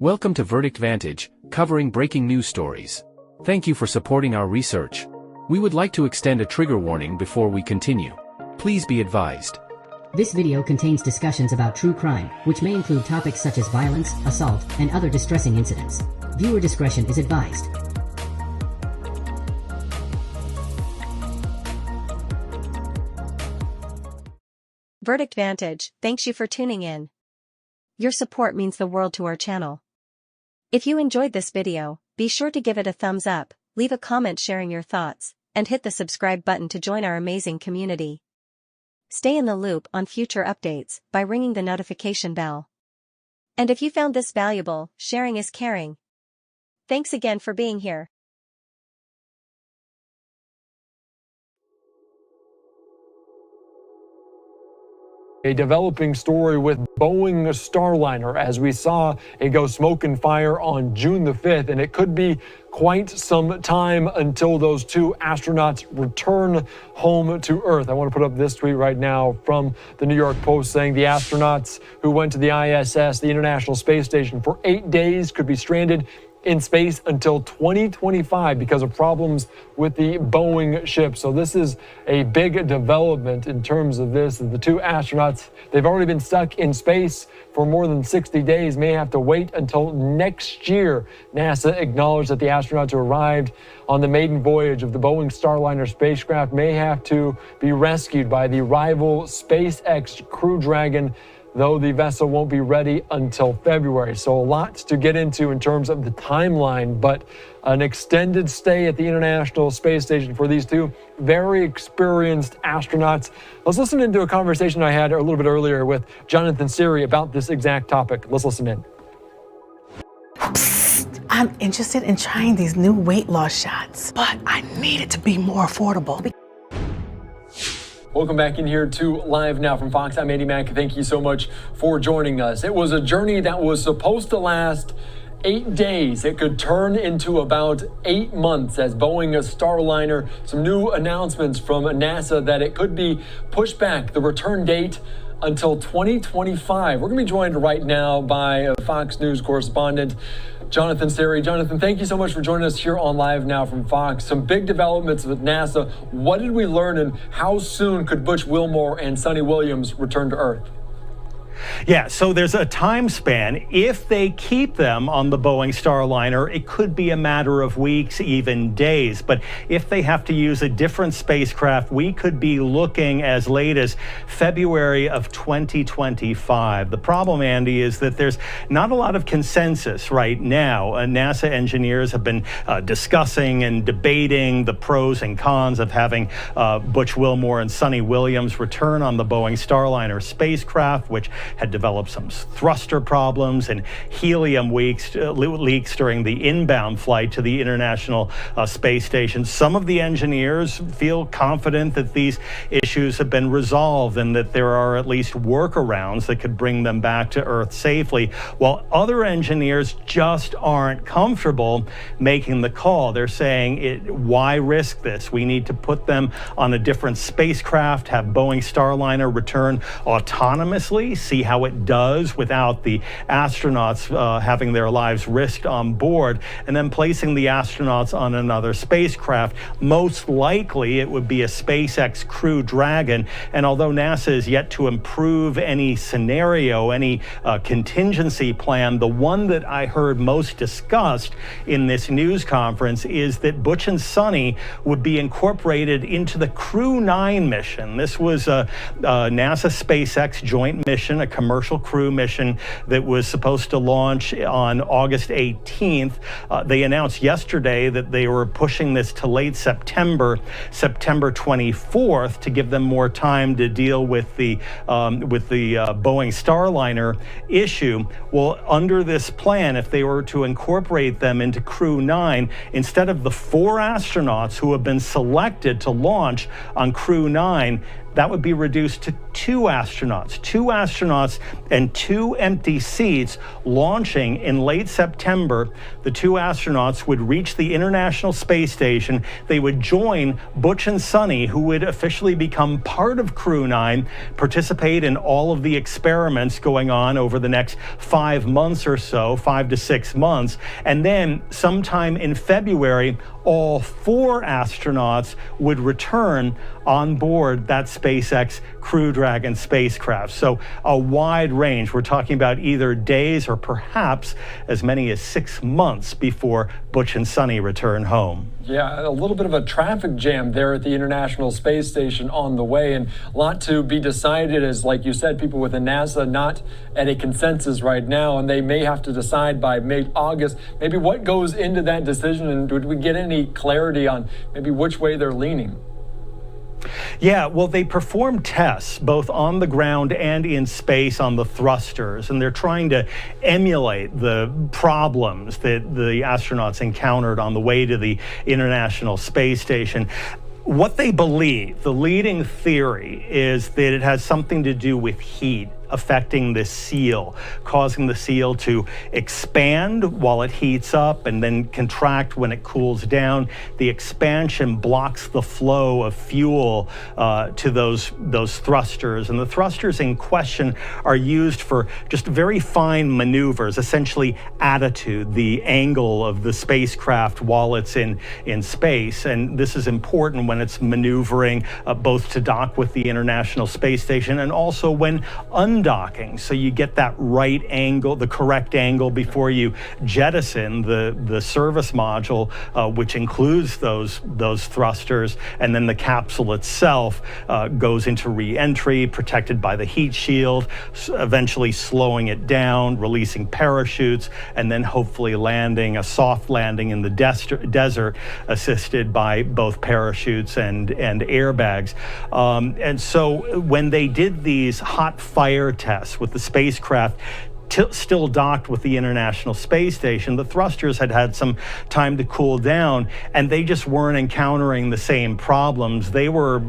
Welcome to Verdict Vantage, covering breaking news stories. Thank you for supporting our research. We would like to extend a trigger warning before we continue. Please be advised. This video contains discussions about true crime, which may include topics such as violence, assault, and other distressing incidents. Viewer discretion is advised. Verdict Vantage, thanks you for tuning in. Your support means the world to our channel. If you enjoyed this video, be sure to give it a thumbs up, leave a comment sharing your thoughts, and hit the subscribe button to join our amazing community. Stay in the loop on future updates by ringing the notification bell. And if you found this valuable, sharing is caring. Thanks again for being here. A developing story with Boeing Starliner, as we saw it go smoke and fire on June the 5th, and it could be quite some time until those two astronauts return home to Earth. I want to put up this tweet right now from the New York Post saying the astronauts who went to the ISS, the International Space Station, for 8 days could be stranded in space until 2025 because of problems with the Boeing ship. So this is a big development in terms of this. The two astronauts, they've already been stuck in space for more than 60 days, may have to wait until next year. NASA acknowledged that the astronauts who arrived on the maiden voyage of the Boeing Starliner spacecraft may have to be rescued by the rival SpaceX Crew Dragon, though the vessel won't be ready until February. So a lot to get into in terms of the timeline, but an extended stay at the International Space Station for these two very experienced astronauts. Let's listen into a conversation I had a little bit earlier with Jonathan Siri about this exact topic. Let's listen in. I'm interested in trying these new weight loss shots, but I need it to be more affordable. Welcome back in here to Live Now from Fox. I'm Andy Mack. Thank you so much for joining us. It was a journey that was supposed to last 8 days. It could turn into about 8 months as Boeing Starliner, some new announcements from NASA that it could be pushed back, the return date until 2025. We're going to be joined right now by a Fox News correspondent, Jonathan Siri. Jonathan, thank you so much for joining us here on Live Now from Fox. Some big developments with NASA. What did we learn, and how soon could Butch Wilmore and Sonny Williams return to Earth? Yeah, so there's a time span. If they keep them on the Boeing Starliner, it could be a matter of weeks, even days. But if they have to use a different spacecraft, we could be looking as late as February of 2025. The problem, Andy, is that there's not a lot of consensus right now. NASA engineers have been discussing and debating the pros and cons of having Butch Wilmore and Sonny Williams return on the Boeing Starliner spacecraft, which had developed some thruster problems and helium leaks during the inbound flight to the International Space Station. Some of the engineers feel confident that these issues have been resolved and that there are at least workarounds that could bring them back to Earth safely, while other engineers just aren't comfortable making the call. They're saying, why risk this? We need to put them on a different spacecraft, have Boeing Starliner return autonomously, see how it does without the astronauts having their lives risked on board, and then placing the astronauts on another spacecraft. Most likely it would be a SpaceX Crew Dragon, and although NASA is yet to improve any scenario, any contingency plan, the one that I heard most discussed in this news conference is that Butch and Sonny would be incorporated into the Crew 9 mission. This was a NASA SpaceX joint mission, a commercial crew mission that was supposed to launch on August 18th. They announced yesterday that they were pushing this to late September 24th, to give them more time to deal with the Boeing Starliner issue. Well, under this plan, if they were to incorporate them into Crew 9, instead of the 4 astronauts who have been selected to launch on Crew 9, that would be reduced to 2 astronauts. 2 astronauts and 2 empty seats. Launching in late September, the 2 astronauts would reach the International Space Station. They would join Butch and Sunny, who would officially become part of Crew 9, participate in all of the experiments going on over the next 5 months or so, 5 to 6 months. And then sometime in February, all 4 astronauts would return on board that SpaceX Crew Dragon spacecraft. So a wide range. We're talking about either days or perhaps as many as 6 months before Butch and Sunny return home. Yeah, a little bit of a traffic jam there at the International Space Station on the way, and a lot to be decided as, like you said, people within NASA not at a consensus right now, and they may have to decide by mid-August maybe what goes into that decision, and would we get any clarity on maybe which way they're leaning? Yeah, well, they perform tests both on the ground and in space on the thrusters, and they're trying to emulate the problems that the astronauts encountered on the way to the International Space Station. What they believe, the leading theory, is that it has something to do with heat affecting the seal, causing the seal to expand while it heats up and then contract when it cools down. The expansion blocks the flow of fuel to those thrusters, and the thrusters in question are used for just very fine maneuvers, essentially attitude, the angle of the spacecraft while it's in space. And this is important when it's maneuvering both to dock with the International Space Station and also when undocking, so you get that right angle, the correct angle before you jettison the service module, which includes those thrusters, and then the capsule itself goes into re-entry, protected by the heat shield, eventually slowing it down, releasing parachutes, and then hopefully landing a soft landing in the desert, assisted by both parachutes and airbags. And so when they did these hot fire tests with the spacecraft still docked with the International Space Station, the thrusters had had some time to cool down, and they just weren't encountering the same problems. They were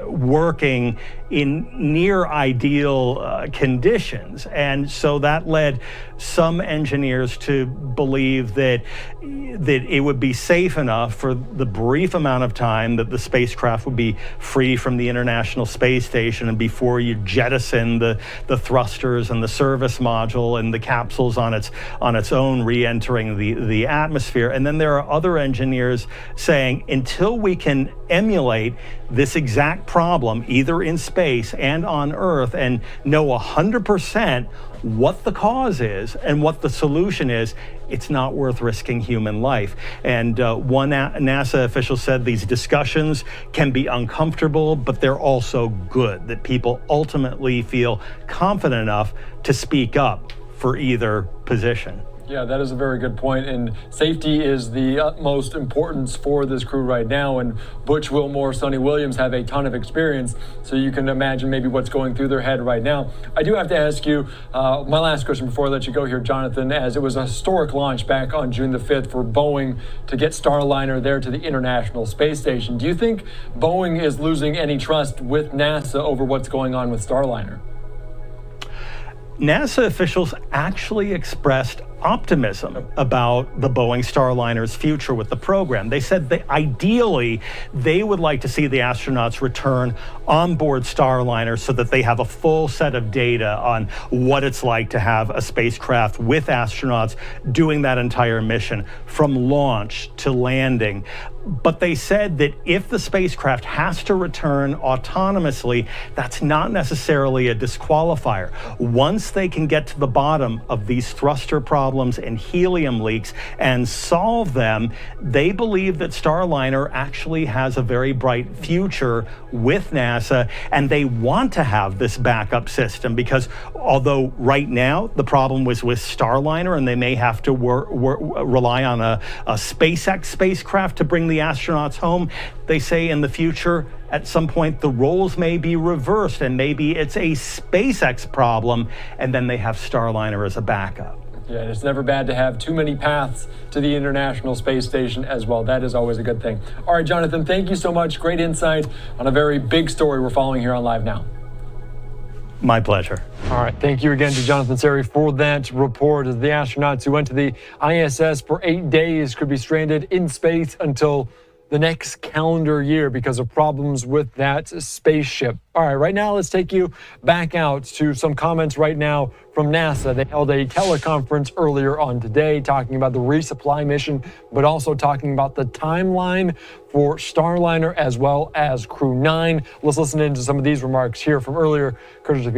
working in near ideal conditions, and so that led some engineers to believe that it would be safe enough for the brief amount of time that the spacecraft would be free from the International Space Station, and before you jettison the thrusters and the service module and the capsules on its own re-entering the atmosphere. And then there are other engineers saying, until we can emulate this exact problem either in space and on Earth and know 100% what the cause is and what the solution is, it's not worth risking human life. And one NASA official said these discussions can be uncomfortable, but they're also good, that people ultimately feel confident enough to speak up for either position. Yeah, that is a very good point, and safety is the utmost importance for this crew right now, and Butch Wilmore, Sonny Williams have a ton of experience, so you can imagine maybe what's going through their head right now. I do have to ask you, my last question before I let you go here, Jonathan, as it was a historic launch back on June the 5th for Boeing to get Starliner there to the International Space Station. Do you think Boeing is losing any trust with NASA over what's going on with Starliner? NASA officials actually expressed optimism about the Boeing Starliner's future with the program. They said that ideally they would like to see the astronauts return on board Starliner so that they have a full set of data on what it's like to have a spacecraft with astronauts doing that entire mission from launch to landing. But they said that if the spacecraft has to return autonomously, that's not necessarily a disqualifier. Once they can get to the bottom of these thruster problems and helium leaks and solve them, they believe that Starliner actually has a very bright future with NASA, and they want to have this backup system because although right now the problem was with Starliner and they may have to rely on a SpaceX spacecraft to bring the astronauts home, they say in the future at some point the roles may be reversed and maybe it's a SpaceX problem and then they have Starliner as a backup. Yeah, and it's never bad to have too many paths to the International Space Station as well. That is always a good thing. All right, Jonathan, thank you so much. Great insight on a very big story we're following here on Live Now. My pleasure. All right, thank you again to Jonathan Seri for that report. The astronauts who went to the ISS for 8 days could be stranded in space until the next calendar year because of problems with that spaceship. All right, right now let's take you back out to some comments right now from NASA. They held a teleconference earlier on today talking about the resupply mission, but also talking about the timeline for Starliner as well as Crew 9. Let's listen into some of these remarks here from earlier, courtesy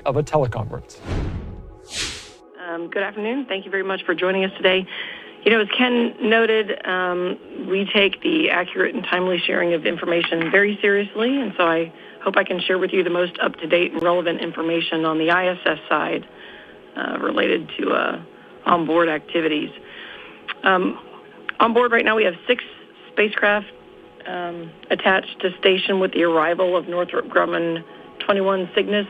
of a teleconference. Good afternoon. Thank you very much for joining us today. You know, as Ken noted, we take the accurate and timely sharing of information very seriously, and so I hope I can share with you the most up-to-date and relevant information on the ISS side related to onboard activities. On board right now we have 6 spacecraft attached to station with the arrival of Northrop Grumman 21 Cygnus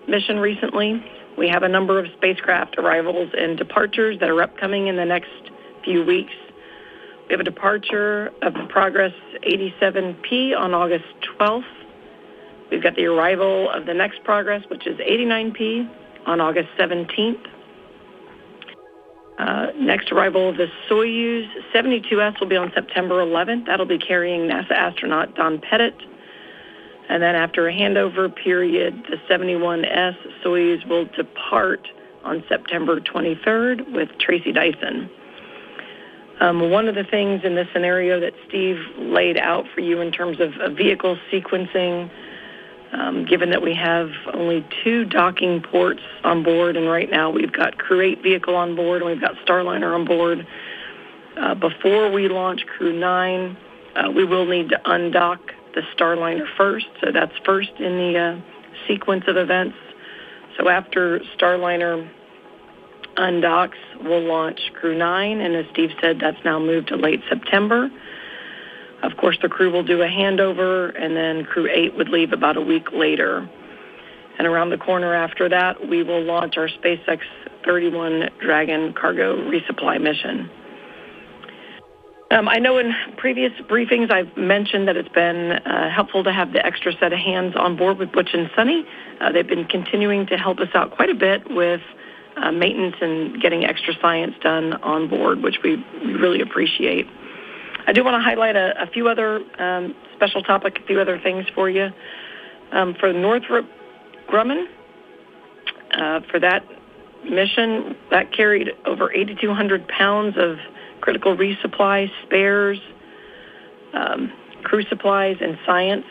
mission recently. We have a number of spacecraft arrivals and departures that are upcoming in the next few weeks. We have a departure of the Progress 87P on August 12th. We've got the arrival of the next Progress, which is 89P, on August 17th. Next arrival of the Soyuz 72S will be on September 11th. That'll be carrying NASA astronaut Don Pettit. And then after a handover period, the 71S Soyuz will depart on September 23rd with Tracy Dyson. One of the things in this scenario that Steve laid out for you in terms of vehicle sequencing, given that we have only 2 docking ports on board, and right now we've got Crew 8 vehicle on board and we've got Starliner on board. Before we launch Crew 9, we will need to undock the Starliner first, so that's first in the sequence of events. So after Starliner undocks, we'll launch Crew 9, and as Steve said, that's now moved to late September. Of course, the crew will do a handover, and then Crew 8 would leave about a week later. And around the corner after that, we will launch our SpaceX 31 Dragon cargo resupply mission. I know in previous briefings I've mentioned that it's been helpful to have the extra set of hands on board with Butch and Sunny. They've been continuing to help us out quite a bit with maintenance and getting extra science done on board, which we really appreciate. I do want to highlight a few other special topic, a few other things for you. For Northrop Grumman, for that mission, that carried over 8,200 pounds of critical resupply, spares, crew supplies, and science.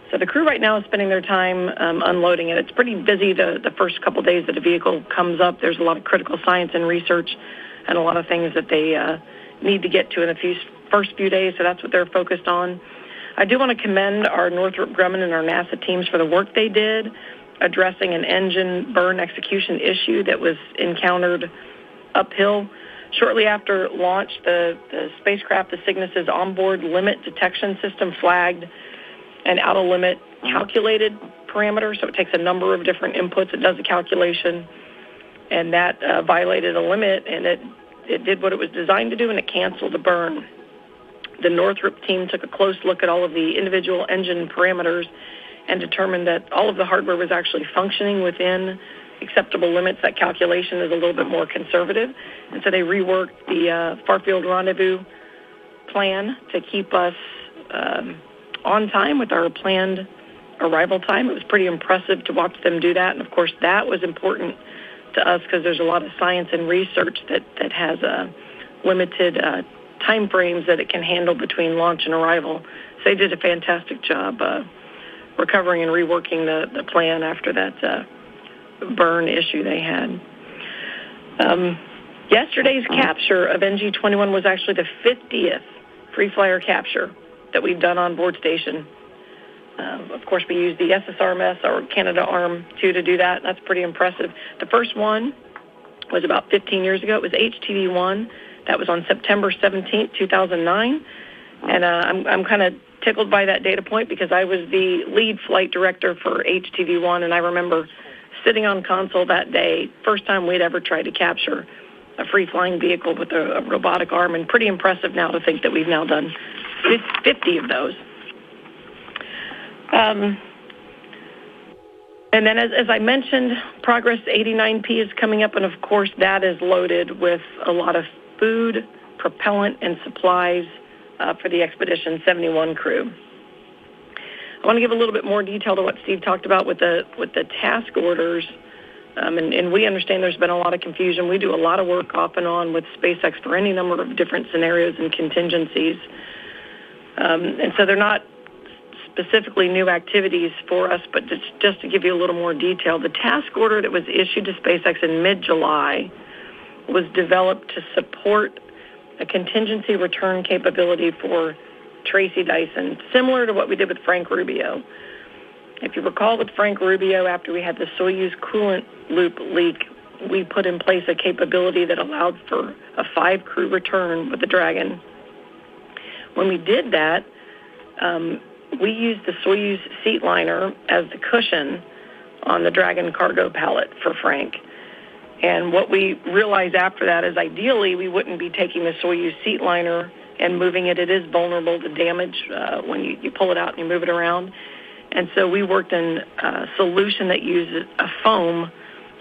So the crew right now is spending their time unloading it. It's pretty busy the first couple days that a vehicle comes up. There's a lot of critical science and research and a lot of things that they need to get to in the first few days, so that's what they're focused on. I do want to commend our Northrop Grumman and our NASA teams for the work they did addressing an engine burn execution issue that was encountered uphill. Shortly after launch, the spacecraft, the Cygnus's onboard limit detection system flagged an out-of-limit calculated parameter, so it takes a number of different inputs. It does a calculation, and that violated a limit, and it did what it was designed to do, and it canceled the burn. The Northrop team took a close look at all of the individual engine parameters and determined that all of the hardware was actually functioning within acceptable limits. That calculation is a little bit more conservative, and so they reworked the far-field rendezvous plan to keep us on time with our planned arrival time. It was pretty impressive to watch them do that, and of course that was important to us because there's a lot of science and research that has limited time frames that it can handle between launch and arrival. So they did a fantastic job recovering and reworking the plan after that burn issue they had. Yesterday's capture of NG-21 was actually the 50th free flyer capture that we've done on board station. Of course, we used the SSRMS or Canada Arm 2 to do that. That's pretty impressive. The first one was about 15 years ago. It was HTV-1. That was on September 17th, 2009. And I'm kind of tickled by that data point because I was the lead flight director for HTV-1, and I remember sitting on console that day. First time we'd ever tried to capture a free-flying vehicle with a robotic arm, and pretty impressive now to think that we've now done 50 of those. And then, as I mentioned, Progress 89P is coming up, and of course that is loaded with a lot of food, propellant, and supplies for the Expedition 71 crew. I want to give a little bit more detail to what Steve talked about with the task orders, and we understand there's been a lot of confusion. We do a lot of work off and on with SpaceX for any number of different scenarios and contingencies, and so they're not specifically new activities for us, but just to give you a little more detail, the task order that was issued to SpaceX in mid-July was developed to support a contingency return capability for Tracy Dyson, similar to what we did with Frank Rubio. If you recall with Frank Rubio, after we had the Soyuz coolant loop leak, we put in place a capability that allowed for a 5-crew return with the Dragon. When we did that, we used the Soyuz seat liner as the cushion on the Dragon cargo pallet for Frank. And what we realized after that is ideally we wouldn't be taking the Soyuz seat liner and moving it. It is vulnerable to damage when you pull it out and you move it around. And so we worked in a solution that uses a foam,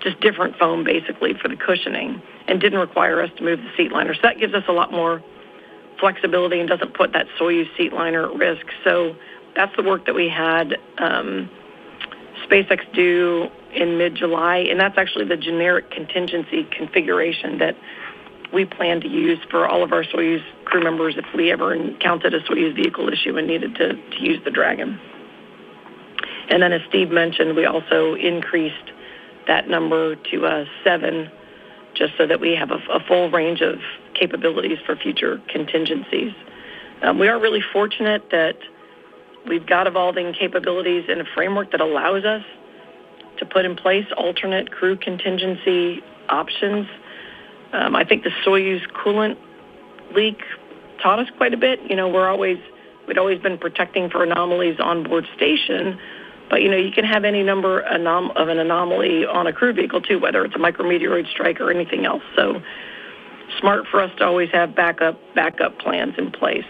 just different foam basically for the cushioning, and didn't require us to move the seat liner. So that gives us a lot more flexibility and doesn't put that Soyuz seat liner at risk. So that's the work that we had SpaceX do in mid-July, and that's actually the generic contingency configuration that we plan to use for all of our Soyuz crew members if we ever encountered a Soyuz vehicle issue and needed to use the Dragon. And then as Steve mentioned, we also increased that number to 7, just so that we have a full range of capabilities for future contingencies. We are really fortunate that we've got evolving capabilities in a framework that allows us to put in place alternate crew contingency options. I think the Soyuz coolant leak taught us quite a bit. You know, we'd always been protecting for anomalies on board station, but you know, you can have any number of an anomaly on a crew vehicle too, whether it's a micrometeoroid strike or anything else. So smart for us to always have backup plans in place.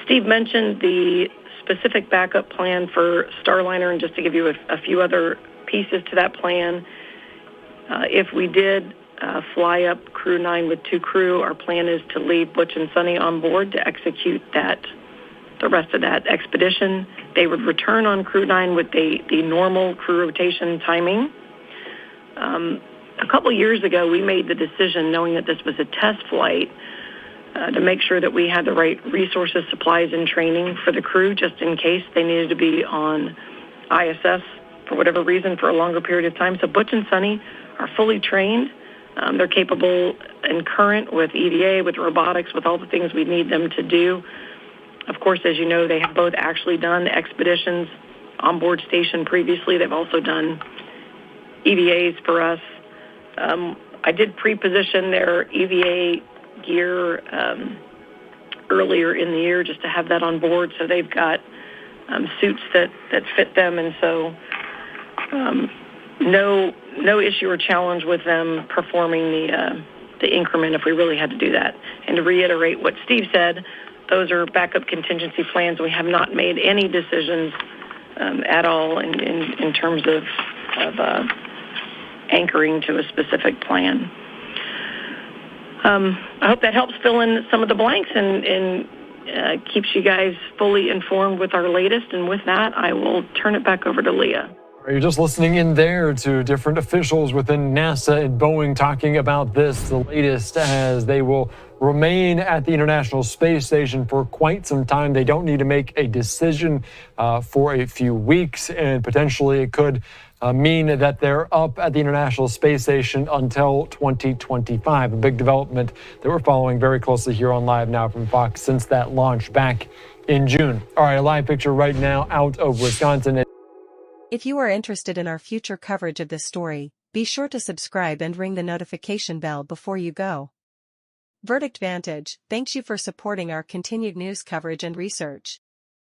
Steve mentioned the specific backup plan for Starliner, and just to give you a few other pieces to that plan, if we did fly up Crew 9 with 2 crew, our plan is to leave Butch and Sunny on board to execute the rest of that expedition. They would return on Crew 9 with the normal crew rotation timing. A couple years ago, we made the decision, knowing that this was a test flight, to make sure that we had the right resources, supplies, and training for the crew, just in case they needed to be on ISS for whatever reason for a longer period of time. So Butch and Sunny are fully trained. They're capable and current with EVA, with robotics, with all the things we need them to do. Of course, as you know, they have both actually done expeditions on board station previously. They've also done EVAs for us. I did pre-position their EVA gear earlier in the year just to have that on board, so they've got suits that fit them, and so no issue or challenge with them performing the increment if we really had to do that. And to reiterate what Steve said, those are backup contingency plans. We have not made any decisions at all in terms of anchoring to a specific plan. I hope that helps fill in some of the blanks and keeps you guys fully informed with our latest. And with that, I will turn it back over to Leah. You're just listening in there to different officials within NASA and Boeing talking about this, the latest, as they will remain at the International Space Station for quite some time. They don't need to make a decision for a few weeks, and potentially it could mean that they're up at the International Space Station until 2025. A big development that we're following very closely here on Live Now from Fox since that launch back in June. All right, a live picture right now out of Wisconsin. If you are interested in our future coverage of this story, be sure to subscribe and ring the notification bell before you go. Verdict Vantage thanks you for supporting our continued news coverage and research.